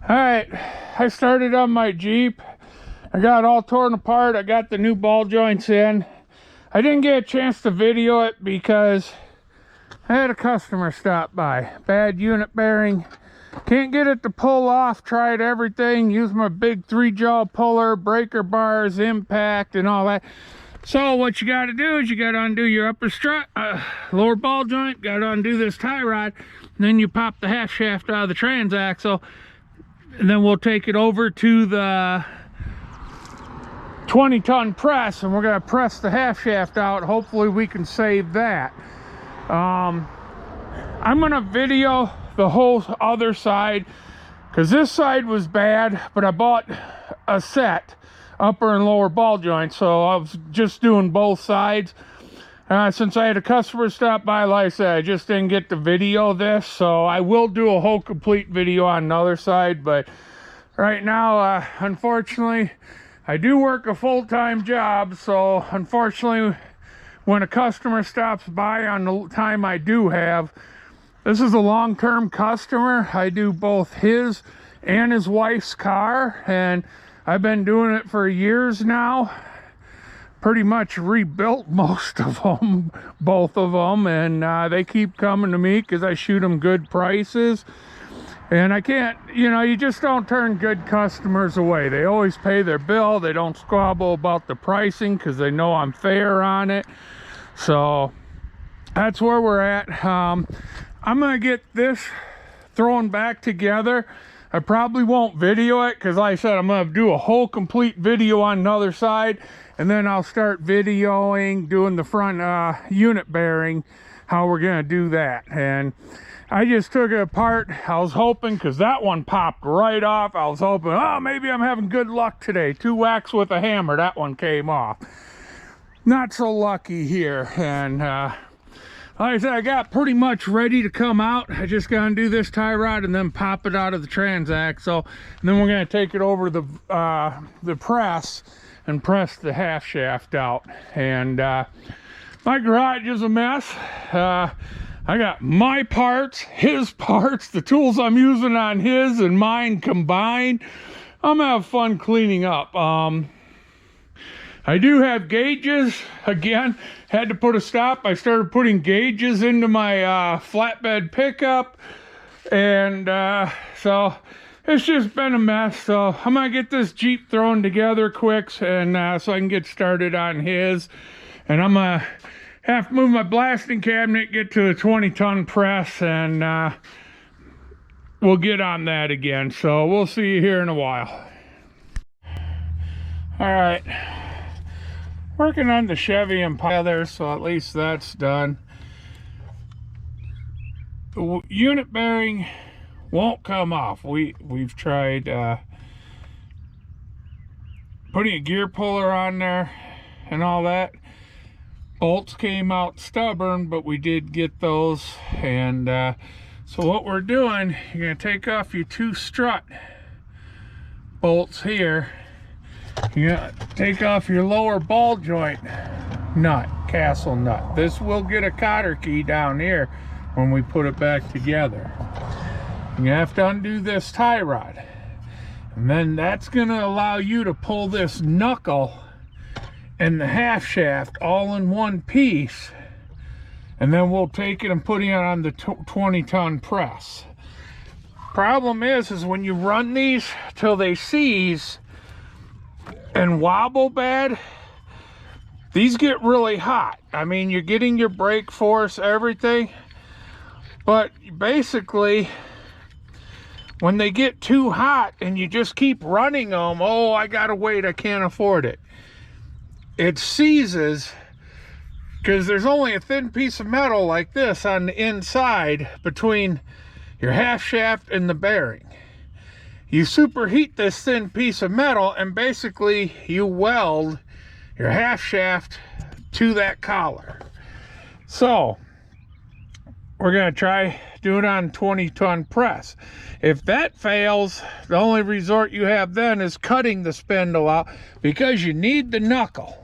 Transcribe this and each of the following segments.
Alright, I started on my Jeep. I got it all torn apart. I got the new ball joints in. I didn't get a chance to video it because I had a customer stop by. Bad unit bearing. Can't get it to pull off. Tried everything. Used my big 3-jaw puller, breaker bars, impact, and all that. So what you got to do is you got to undo your upper strut, lower ball joint. Got to undo this tie rod. And then you pop the half shaft out of the transaxle. And then we'll take it over to the 20-ton press, and we're going to press the half shaft out. Hopefully we can save that. I'm going to video the whole other side because this side was bad, but I bought a set, upper and lower ball joints, so I was just doing both sides. Since I had a customer stop by, like I said, I just didn't get to video this, so I will do a whole complete video on the other side. But right now, unfortunately, I do work a full-time job, so unfortunately, when a customer stops by on the time I do have, this is a long-term customer. I do both his and his wife's car, and I've been doing it for years now. Pretty much rebuilt most of them, both of them, and they keep coming to me because I shoot them good prices. And I can't, you just don't turn good customers away. They always pay their bill. They don't squabble about the pricing because they know I'm fair on it. So that's where we're at. I'm gonna get this thrown back together. I probably won't video it because, like I said, I'm gonna do a whole complete video on the other side, and then I'll start videoing doing the front unit bearing, how we're gonna do that. And I just took it apart. I was hoping, because that one popped right off, I was hoping, oh, maybe I'm having good luck today. 2 whacks with a hammer, that one came off. Not so lucky here. And like I said, I got pretty much ready to come out. I just gotta do this tie rod and then pop it out of the transaxle. And then we're gonna take it over the press and press the half shaft out. And my garage is a mess. I got my parts, his parts, the tools I'm using on his and mine combined. I'm gonna have fun cleaning up. I do have gauges. Again, had to put a stop. I started putting gauges into my flatbed pickup, and so it's just been a mess. So I'm gonna get this Jeep thrown together quick, and so I can get started on his. And I'm gonna have to move my blasting cabinet, get to the 20-ton press, and we'll get on that again. So we'll see you here in a while. All right. Working on the Chevy Impala, so at least that's done. The unit bearing won't come off. We've tried putting a gear puller on there and all that. Bolts came out stubborn, but we did get those. And so what we're doing, you're gonna take off your 2 strut bolts here. You're gonna take off your lower ball joint nut, castle nut. This will get a cotter key down here when we put it back together. You have to undo this tie rod, and then that's gonna allow you to pull this knuckle and the half shaft all in one piece, and then we'll take it and put it on the 20-ton press. Problem is when you run these till they seize and wobble bad, these get really hot. I mean, you're getting your brake force, everything, but basically when they get too hot and you just keep running them, oh, I gotta wait, I can't afford it, it seizes because there's only a thin piece of metal like this on the inside between your half shaft and the bearing. You superheat this thin piece of metal, and basically you weld your half shaft to that collar. So we're gonna try doing it on 20-ton press. If that fails, the only resort you have then is cutting the spindle out, because you need the knuckle.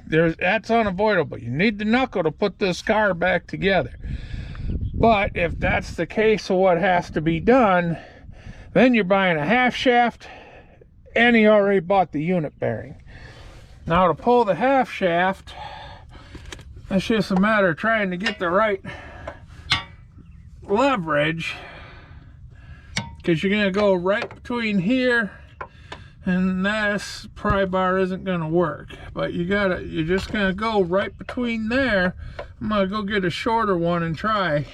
That's unavoidable. You need the knuckle to put this car back together. But if that's the case of what has to be done, then you're buying a half shaft, and he already bought the unit bearing. Now to pull the half shaft, it's just a matter of trying to get the right leverage, because you're going to go right between here and this pry bar isn't going to work, but you're just going to go right between there. I'm going to go get a shorter one and try,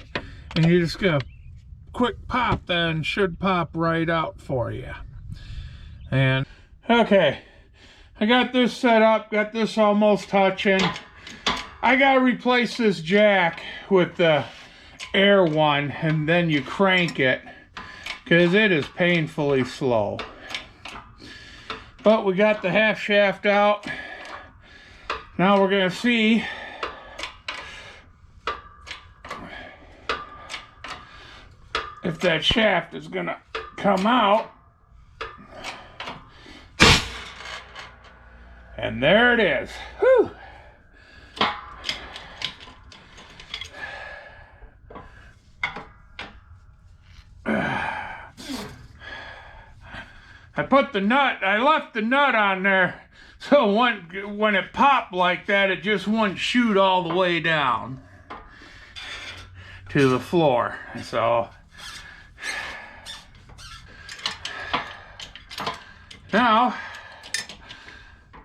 and you're just going to quick pop, then should pop right out for you. And okay, I got this set up, got this almost touching. I got to replace this jack with the air one, and then you crank it because it is painfully slow. But we got the half shaft out. Now we're going to see if that shaft is going to come out. And there it is. Whew. I put the nut, I left the nut on there, so when it popped like that, it just wouldn't shoot all the way down to the floor. So now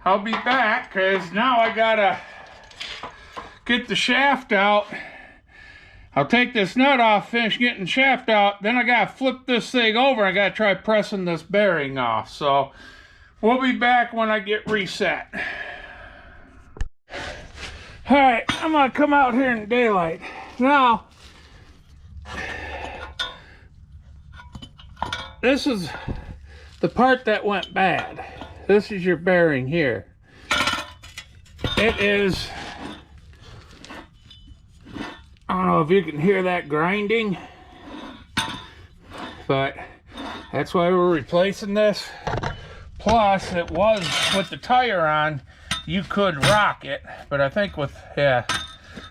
I'll be back, because now I gotta get the shaft out. I'll take this nut off, finish getting the shaft out, then I gotta flip this thing over. I gotta try pressing this bearing off. So we'll be back when I get reset. All right, I'm gonna come out here in daylight. Now, this is the part that went bad. This is your bearing here. It is, I don't know if you can hear that grinding, but that's why we're replacing this. Plus, it was with the tire on, you could rock it, but I think with, yeah,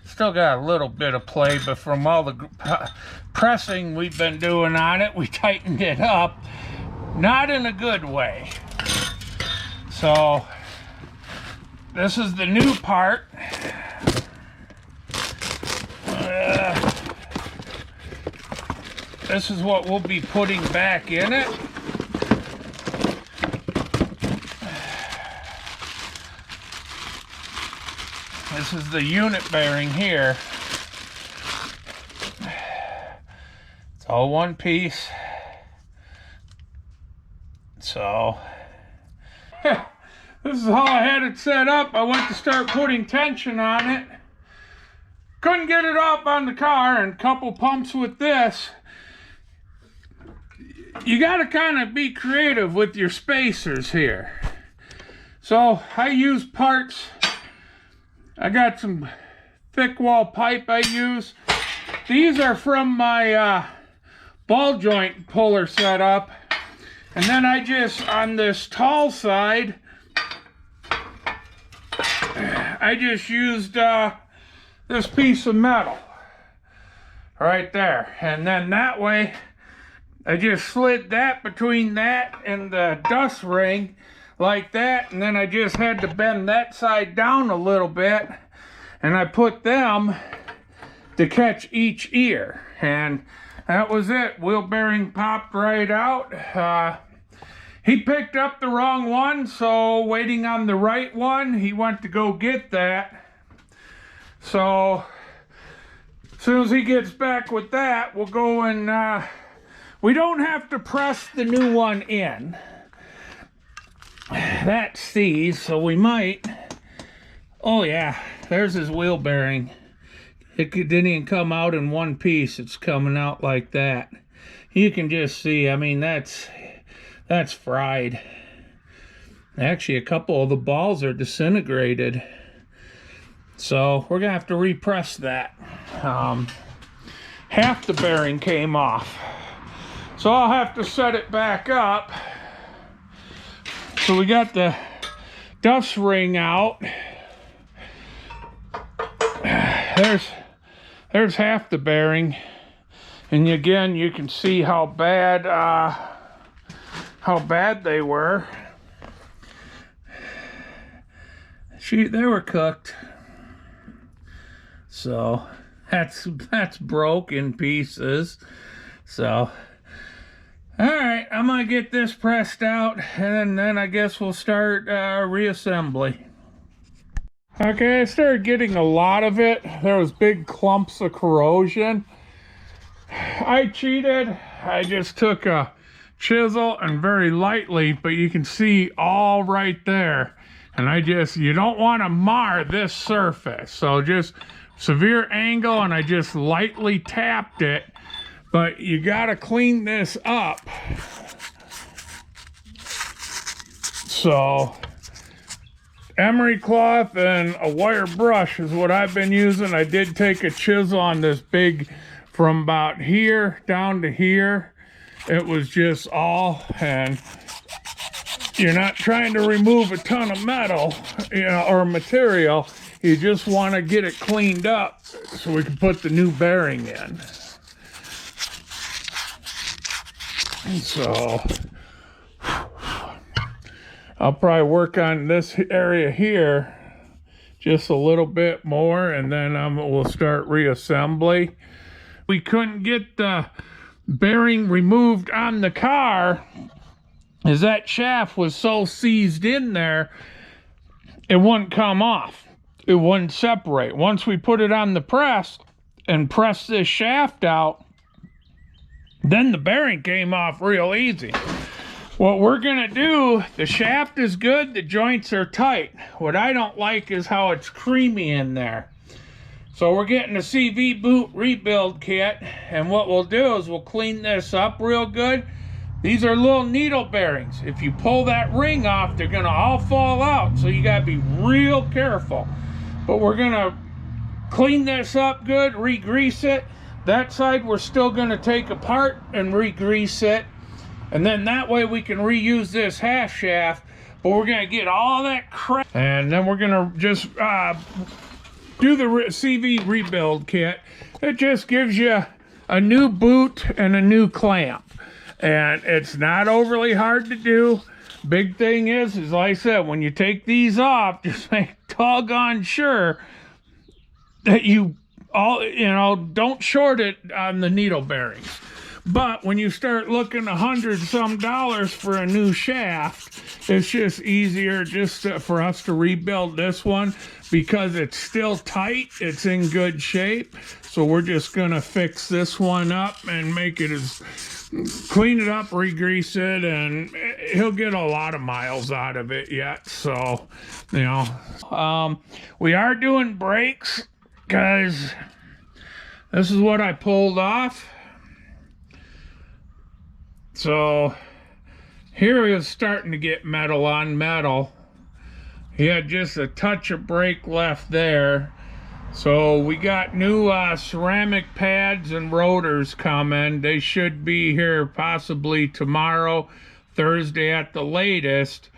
still got a little bit of play, but from all the pressing we've been doing on it, we tightened it up, not in a good way. So, this is the new part. This is what we'll be putting back in it. This is the unit bearing here. It's all one piece. So, this is how I had it set up. I went to start putting tension on it. Couldn't get it up on the car, and a couple pumps with this. You got to kind of be creative with your spacers here. So I use parts. I got some thick wall pipe I use. These are from my ball joint puller setup. And then I just, on this tall side, I just used this piece of metal right there. And then that way, I just slid that between that and the dust ring like that, and then I just had to bend that side down a little bit, and I put them to catch each ear, and that was it. Wheel bearing popped right out. He picked up the wrong one, so waiting on the right one, he went to go get that. So as soon as he gets back with that, we'll go and we don't have to press the new one in. That's these, so we might. Oh yeah, there's his wheel bearing. It didn't even come out in one piece. It's coming out like that. You can just see, I mean, that's fried. Actually, a couple of the balls are disintegrated. So we're gonna have to repress that. Half the bearing came off. So I'll have to set it back up. So we got the dust ring out. There's half the bearing. And again, you can see how bad how bad they were. They were cooked. So that's broke in pieces. So all right, I'm gonna get this pressed out, and then I guess we'll start reassembly. Okay, I started getting a lot of it. There was big clumps of corrosion. I cheated. I just took a chisel and very lightly, but you can see all right there. And you don't want to mar this surface. So just severe angle, and I just lightly tapped it. But you got to clean this up. So emery cloth and a wire brush is what I've been using. I did take a chisel on this big, from about here down to here. It was just all, and you're not trying to remove a ton of metal, or material. You just want to get it cleaned up so we can put the new bearing in. So I'll probably work on this area here just a little bit more, and then we'll start reassembly. We couldn't get the bearing removed on the car, as that shaft was so seized in there, it wouldn't come off. It wouldn't separate. Once we put it on the press and pressed this shaft out, then the bearing came off real easy. What we're gonna do, the shaft is good, the joints are tight. What I don't like is how it's creamy in there. So we're getting a CV boot rebuild kit, and what we'll do is we'll clean this up real good. These are little needle bearings. If you pull that ring off, they're gonna all fall out, so you gotta be real careful. But we're gonna clean this up good, re-grease it. That side we're still gonna take apart and re-grease it, and then that way we can reuse this half shaft. But we're gonna get all that crap, and then we're gonna just do the CV rebuild kit. It just gives you a new boot and a new clamp, and it's not overly hard to do. Big thing is like I said, when you take these off, just make doggone sure that you don't short it on the needle bearings. But when you start looking $100-some for a new shaft, it's just easier for us to rebuild this one, because it's still tight, it's in good shape. So we're just gonna fix this one up and make it clean it up, re-grease it, and he'll get a lot of miles out of it yet. So, we are doing brakes, because this is what I pulled off. So here he was starting to get metal on metal. He had just a touch of brake left there. So we got new ceramic pads and rotors coming. They should be here possibly tomorrow, Thursday at the latest.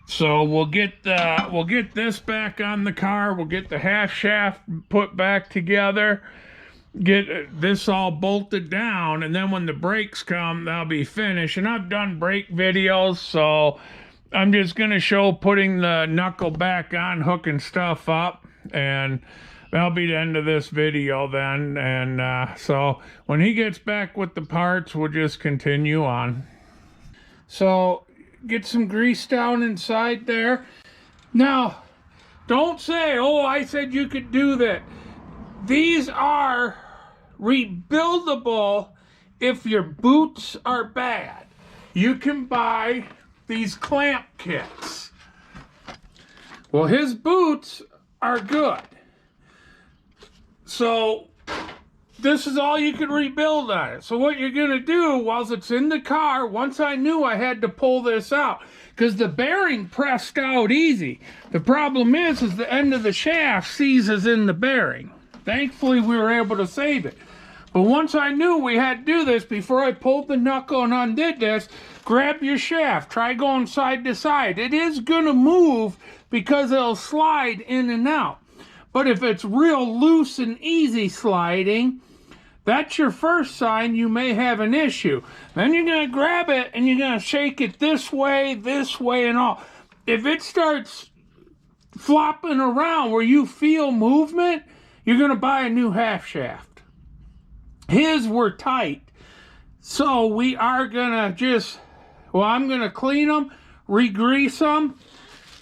So we'll get this back on the car. We'll get the half shaft put back together, get this all bolted down, and then when the brakes come, they'll be finished. And I've done brake videos, so I'm just gonna show putting the knuckle back on, hooking stuff up, and that'll be the end of this video then. And so when he gets back with the parts, we'll just continue on. So get some grease down inside there. Now, don't say, oh, I said you could do that. These are rebuildable if your boots are bad. You can buy these clamp kits. Well, his boots are good. So this is all you can rebuild on it. So what you're gonna do while it's in the car, once I knew I had to pull this out, because the bearing pressed out easy. The problem is the end of the shaft seizes in the bearing. Thankfully, we were able to save it. But once I knew we had to do this, before I pulled the knuckle and undid this, grab your shaft. Try going side to side. It is going to move because it'll slide in and out. But if it's real loose and easy sliding, That's your first sign you may have an issue. Then you're going to grab it and you're going to shake it this way, and all. If it starts flopping around where you feel movement, you're going to buy a new half shaft. His were tight. So we are going to I'm going to clean them, re-grease them.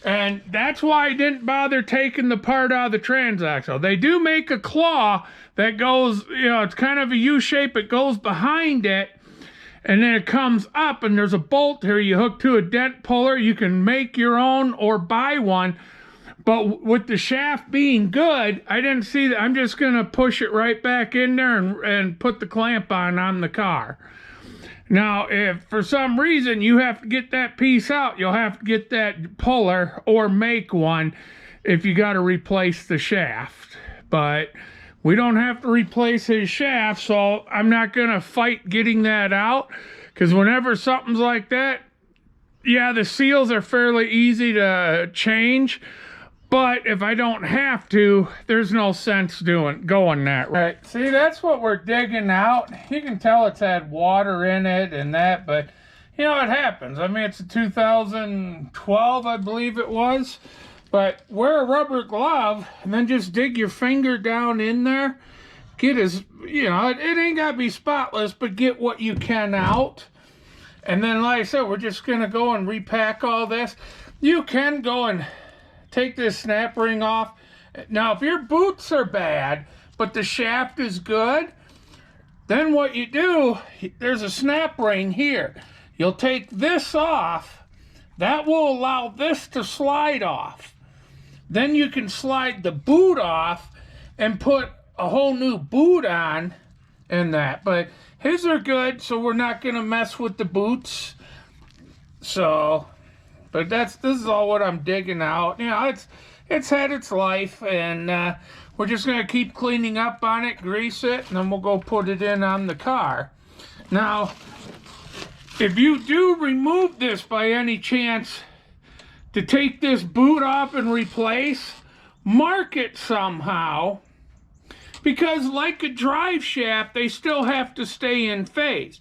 And that's why I didn't bother taking the part out of the transaxle. They do make a claw that goes, it's kind of a U shape. It goes behind it, and then it comes up, and there's a bolt here you hook to a dent puller. You can make your own or buy one. But with the shaft being good, I didn't see that. I'm just going to push it right back in there and put the clamp on the car. Now, if for some reason you have to get that piece out, you'll have to get that puller or make one if you got to replace the shaft. But we don't have to replace his shaft, so I'm not going to fight getting that out, because whenever something's like that, yeah, the seals are fairly easy to change. But if I don't have to, there's no sense going that way. Right, see, that's what we're digging out. You can tell it's had water in it and that, but it happens. I mean, it's a 2012, I believe it was. But wear a rubber glove and then just dig your finger down in there. Get it ain't got to be spotless, but get what you can out. And then, like I said, we're just going to go and repack all this. You can go and take this snap ring off. Now, if your boots are bad, but the shaft is good, then what you do, there's a snap ring here. You'll take this off. That will allow this to slide off. Then you can slide the boot off and put a whole new boot on and that. But his are good, so we're not going to mess with the boots. So... but this is all what I'm digging out. It's had its life, and we're just going to keep cleaning up on it, grease it, and then we'll go put it in on the car. Now, if you do remove this by any chance to take this boot off and replace, mark it somehow, because like a drive shaft, they still have to stay in phase.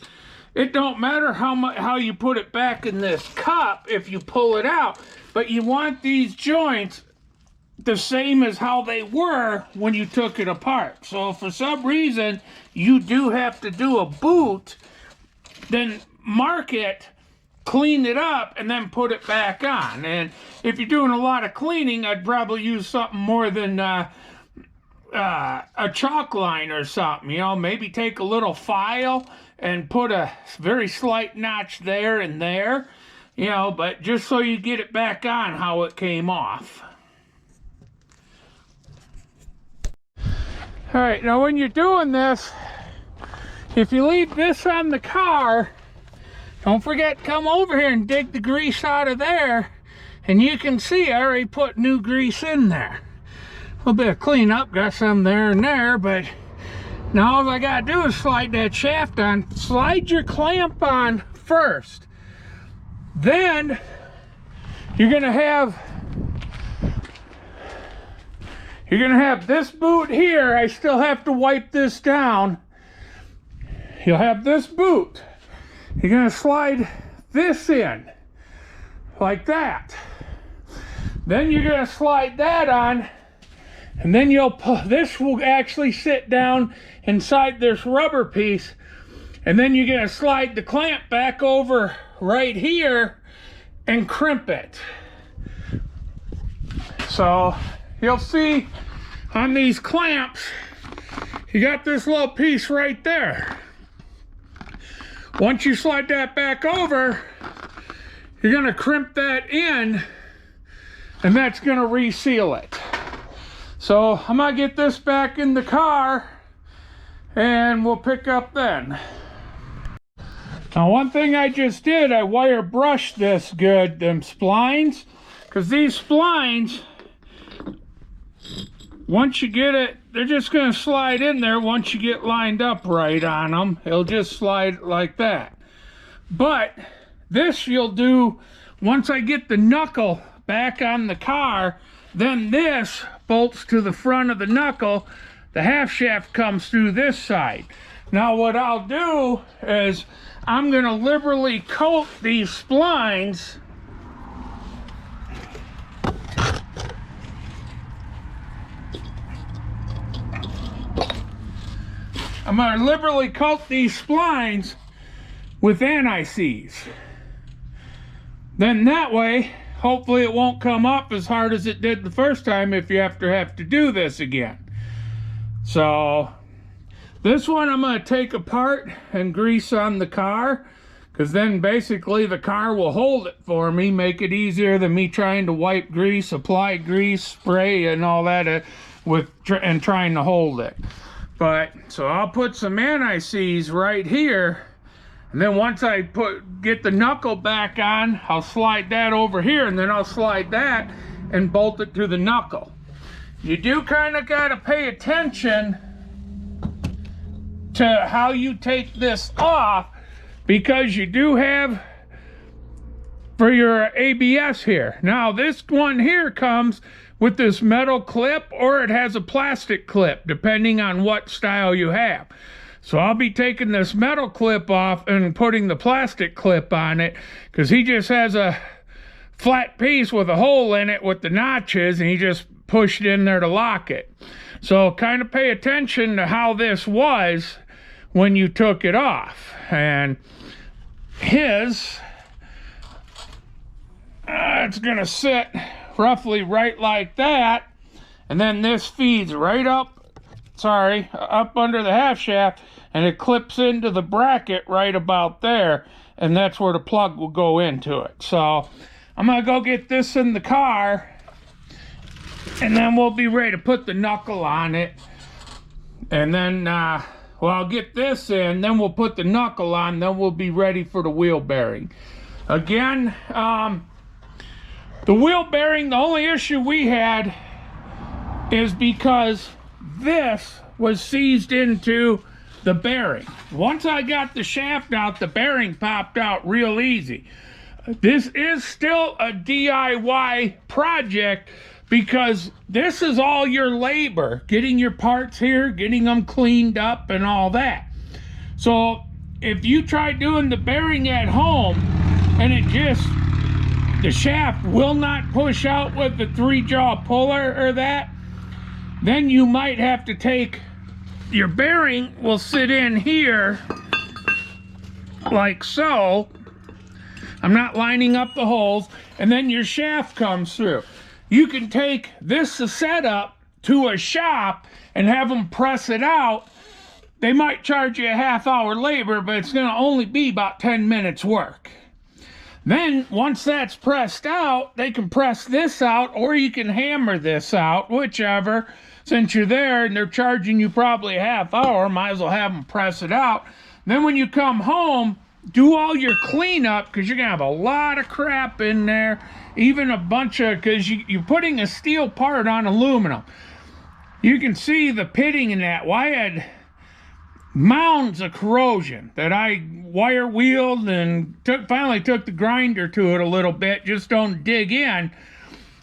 It don't matter how you put it back in this cup if you pull it out, but you want these joints the same as how they were when you took it apart. So if for some reason you do have to do a boot, then mark it, clean it up, and then put it back on. And if you're doing a lot of cleaning, I'd probably use something more than a chalk line or something. Maybe take a little file and put a very slight notch there and there, but just so you get it back on how it came off. All right, now when you're doing this, if you leave this on the car, don't forget to come over here and dig the grease out of there, and you can see I already put new grease in there. A little bit of cleanup, got some there and there, but now all I gotta do is slide that shaft on. Slide your clamp on first. Then you're gonna have this boot here. I still have to wipe this down. You'll have this boot. You're gonna slide this in like that. Then you're gonna slide that on, and then this will actually sit down inside this rubber piece, and then you're going to slide the clamp back over right here and crimp it. So you'll see on these clamps, you got this little piece right there. Once you slide that back over, you're going to crimp that in, and that's going to reseal it. So I'm going to get this back in the car, and we'll pick up then. Now, one thing I just did, I wire brushed this good, them splines, because these splines, once you get it, they're just going to slide in there once you get lined up right on them. It'll just slide like that. But this you'll do once I get the knuckle back on the car, then this bolts to the front of the knuckle. The half shaft comes through this side. Now what I'll do is I'm going to liberally coat these splines with anti-seize. Then that way, hopefully it won't come up as hard as it did the first time if you have to do this again. So this one I'm going to take apart and grease on the car, because then basically the car will hold it for me, make it easier than me trying to wipe grease, apply grease, spray and all that and trying to hold it. But so I'll put some anti-seize right here, and then once I get the knuckle back on, I'll slide that over here, and then I'll slide that and bolt it to the knuckle. You do kind of got to pay attention to how you take this off, because you do have for your ABS here. Now this one here comes with this metal clip, or it has a plastic clip depending on what style you have. So I'll be taking this metal clip off and putting the plastic clip on it, because he just has a flat piece with a hole in it with the notches, and he just pushed in there to lock it. So kind of pay attention to how this was when you took it off. And his it's gonna sit roughly right like that, and then this feeds right up under the half shaft, and it clips into the bracket right about there, and that's where the plug will go into it. So I'm gonna go get this in the car, and then we'll be ready to put the knuckle on it. And then well, I'll get this in, then we'll put the knuckle on, then we'll be ready for the wheel bearing. Again, the wheel bearing, the only issue we had is because this was seized into the bearing. Once I got the shaft out, the bearing popped out real easy. This is still a DIY project, because this is all your labor, getting your parts here, getting them cleaned up and all that. So if you try doing the bearing at home and the shaft will not push out with the 3-jaw puller or that, then you might have to take your bearing will sit in here like so. I'm not lining up the holes, and then your shaft comes through. You can take this setup to a shop and have them press it out. They might charge you a half-hour labor, but it's going to only be about 10 minutes work. Then once that's pressed out, they can press this out, or you can hammer this out, whichever. Since you're there and they're charging you probably a half hour, might as well have them press it out. Then when you come home, do all your cleanup, because you're gonna have a lot of crap in there, even a bunch of, because you're putting a steel part on aluminum. You can see the pitting in that. Well, I had mounds of corrosion that I wire wheeled and finally took the grinder to it a little bit. Just don't dig in.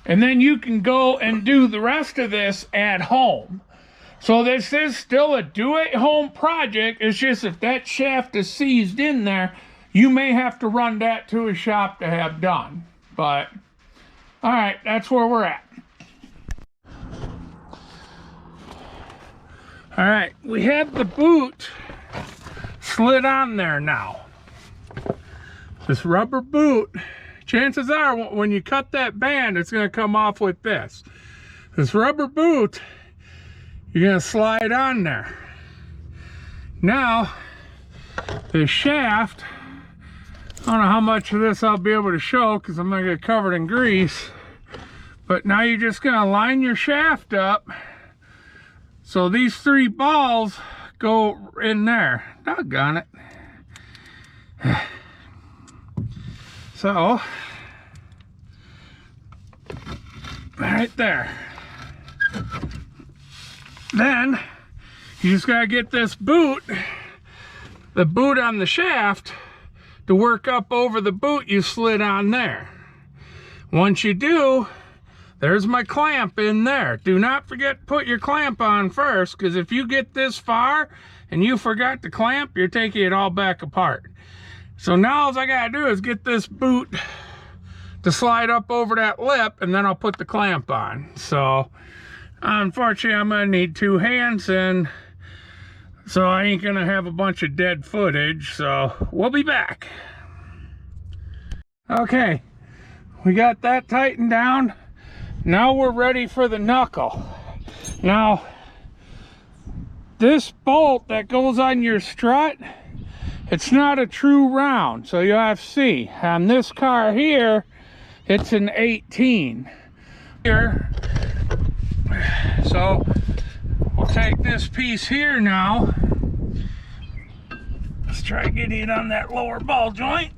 And then you can go and do the rest of this at home. So this is still a do-it-home project. It's just if that shaft is seized in there, you may have to run that to a shop to have done. But, all right, that's where we're at. All right, we have the boot slid on there now. This rubber boot, chances are when you cut that band, it's going to come off with this. This rubber boot, you're going to slide on there. Now, the shaft, I don't know how much of this I'll be able to show because I'm going to get covered in grease. But now you're just going to line your shaft up. So these 3 balls go in there. Doggone it. So, right there. Then, you just gotta get this boot, the boot on the shaft, to work up over the boot you slid on there. Once you do, there's my clamp in there. Do not forget to put your clamp on first, because if you get this far and you forgot the clamp, you're taking it all back apart. So now all I gotta do is get this boot to slide up over that lip, and then I'll put the clamp on. So unfortunately I'm gonna need 2 hands, and so I ain't gonna have a bunch of dead footage. So we'll be back. Okay, we got that tightened down. Now we're ready for the knuckle. Now this bolt that goes on your strut, it's not a true round, so you'll have to see. On this car here, it's an 18 here. So we'll take this piece here now. Let's try getting it on that lower ball joint.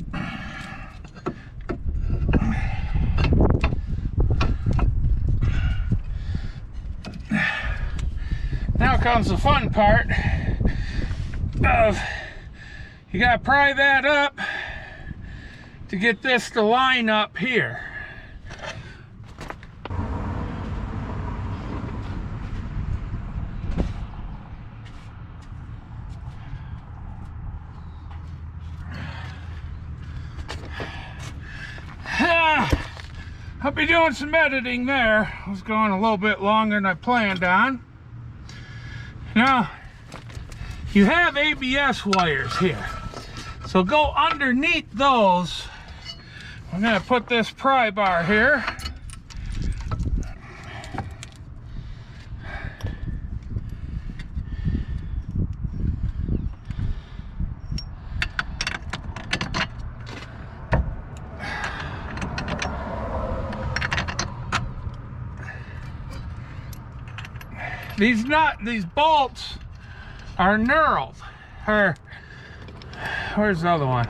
Now comes the fun part of, you gotta pry that up to get this to line up here. I'll be doing some editing there. I was going a little bit longer than I planned on. Now, you have ABS wires here. So go underneath those. I'm gonna put this pry bar here. These bolts are knurled. Where's the other one?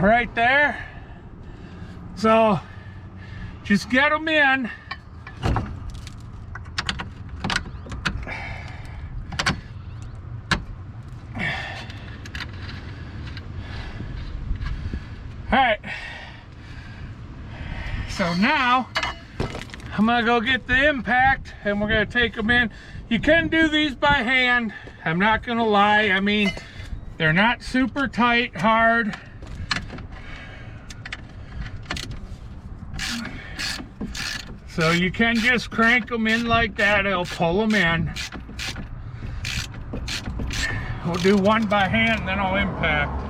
Right there. So just get them in. All right. So now I'm gonna go get the impact, and we're gonna take them in. You can do these by hand. I'm not gonna lie. I mean, they're not super tight, hard. So you can just crank them in like that. It'll pull them in. We'll do one by hand, then I'll impact.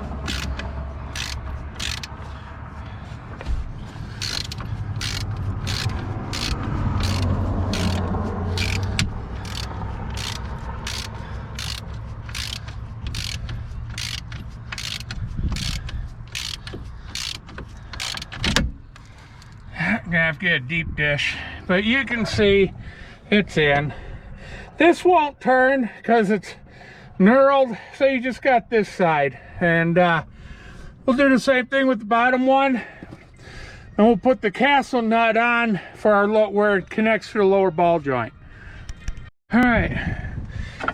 Gonna have to get a deep dish, but you can see it's in. This won't turn because it's knurled, so you just got this side, and we'll do the same thing with the bottom one, and we'll put the castle nut on for our where it connects to the lower ball joint. All right,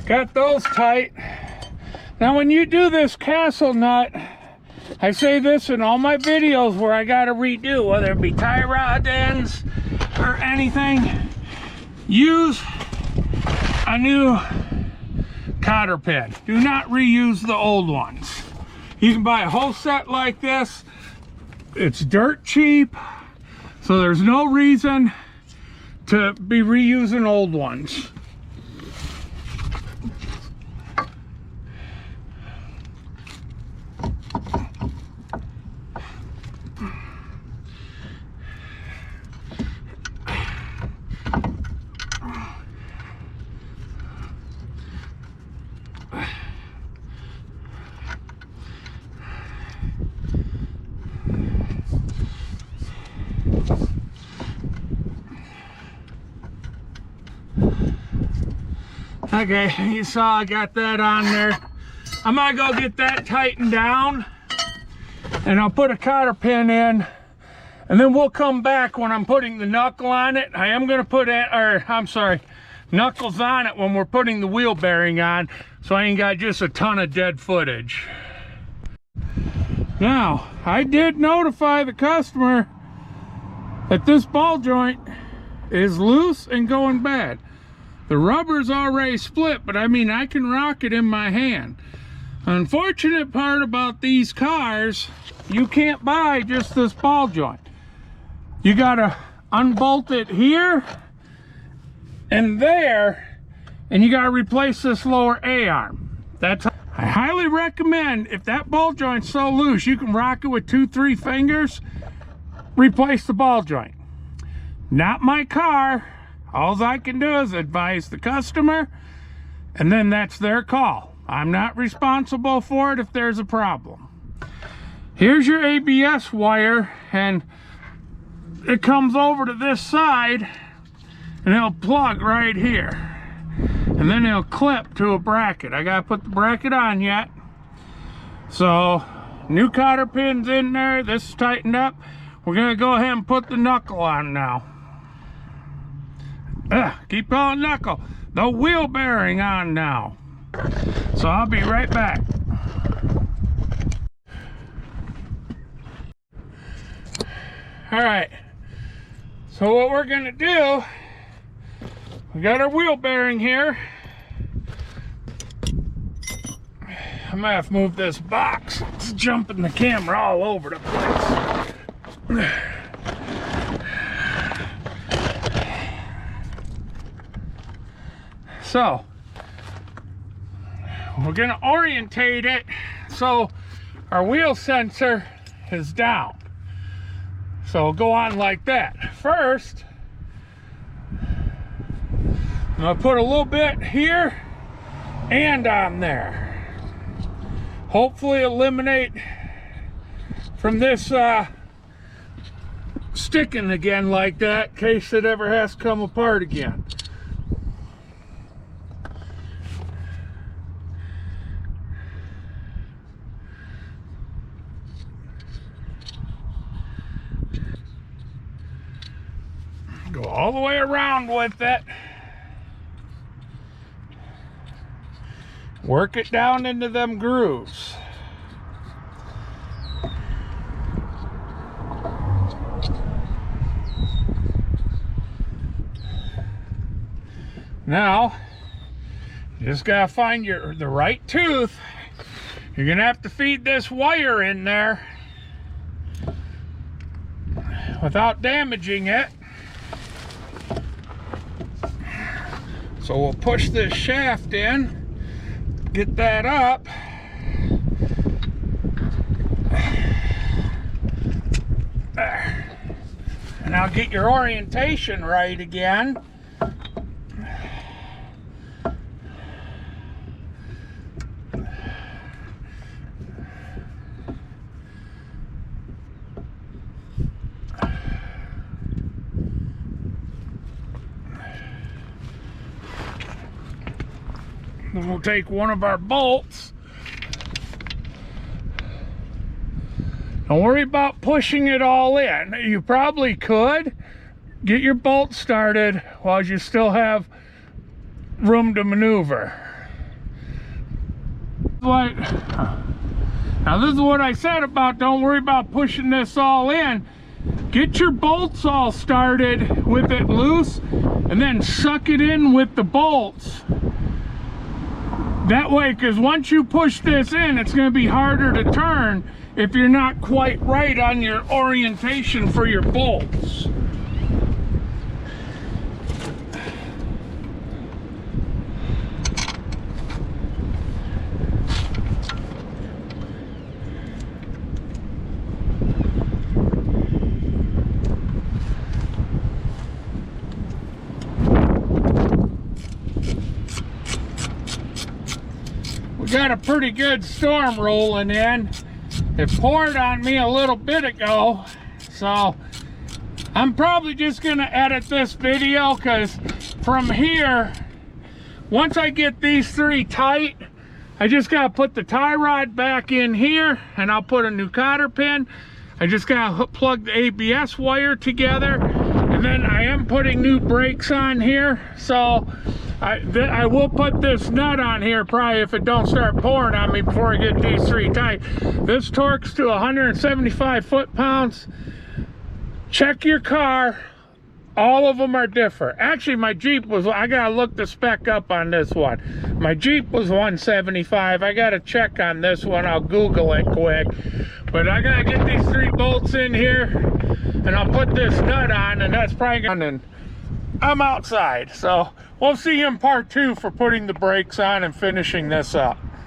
got those tight. Now when you do this castle nut, I say this in all my videos where I got to redo, whether it be tie rod ends or anything, use a new cotter pin. Do not reuse the old ones. You can buy a whole set like this. It's dirt cheap, so there's no reason to be reusing old ones. Okay, you saw I got that on there. I'm gonna go get that tightened down, and I'll put a cotter pin in, and then we'll come back when I'm putting the knuckle on it. I am gonna put knuckles on it when we're putting the wheel bearing on, so I ain't got just a ton of dead footage. Now, I did notify the customer that this ball joint is loose and going bad. The rubber's already split, but I mean, I can rock it in my hand. Unfortunate part about these cars, you can't buy just this ball joint. You gotta unbolt it here and there, and you gotta replace this lower A-arm. I highly recommend, if that ball joint's so loose, you can rock it with 2-3 fingers, replace the ball joint. Not my car. All I can do is advise the customer, and then that's their call. I'm not responsible for it if there's a problem. Here's your ABS wire, and it comes over to this side, and it'll plug right here. And then it'll clip to a bracket. I gotta put the bracket on yet. So, new cotter pin's in there. This is tightened up. We're gonna go ahead and put the knuckle on now. Keep calling knuckle. The wheel bearing on now. So I'll be right back. All right. So what we're gonna do, we got our wheel bearing here. I'm gonna have to move this box. It's jumping the camera all over the place. So, we're gonna orientate it so our wheel sensor is down. So we'll go on like that. First, I'm gonna put a little bit here and on there. Hopefully eliminate from this sticking again like that, in case it ever has to come apart again. Go all the way around with it. Work it down into them grooves. Now, you just gotta find the right tooth. You're gonna have to feed this wire in there without damaging it. So we'll push this shaft in, get that up. There. And now get your orientation right again. Then we'll take one of our bolts. Don't worry about pushing it all in. You probably could get your bolt started while you still have room to maneuver. Now this is what I said about don't worry about pushing this all in. Get your bolts all started with it loose and then suck it in with the bolts. That way, because once you push this in, it's going to be harder to turn if you're not quite right on your orientation for your bolts. We got a pretty good storm rolling in. It poured on me a little bit ago, so I'm probably just gonna edit this video, because from here, once I get these three tight, I just gotta put the tie rod back in here, and I'll put a new cotter pin. I just gotta plug the ABS wire together, and then I am putting new brakes on here, so I will put this nut on here probably if it don't start pouring on me before I get these three tight. This torques to 175 foot-pounds. Check your car All of them are different. Actually, my Jeep was, I gotta look the spec up on this one. My Jeep was 175. I gotta check on this one. I'll Google it quick. But I gotta get these 3 bolts in here, and I'll put this nut on, and that's probably gonna, and I'm outside. So we'll see you in part 2 for putting the brakes on and finishing this up.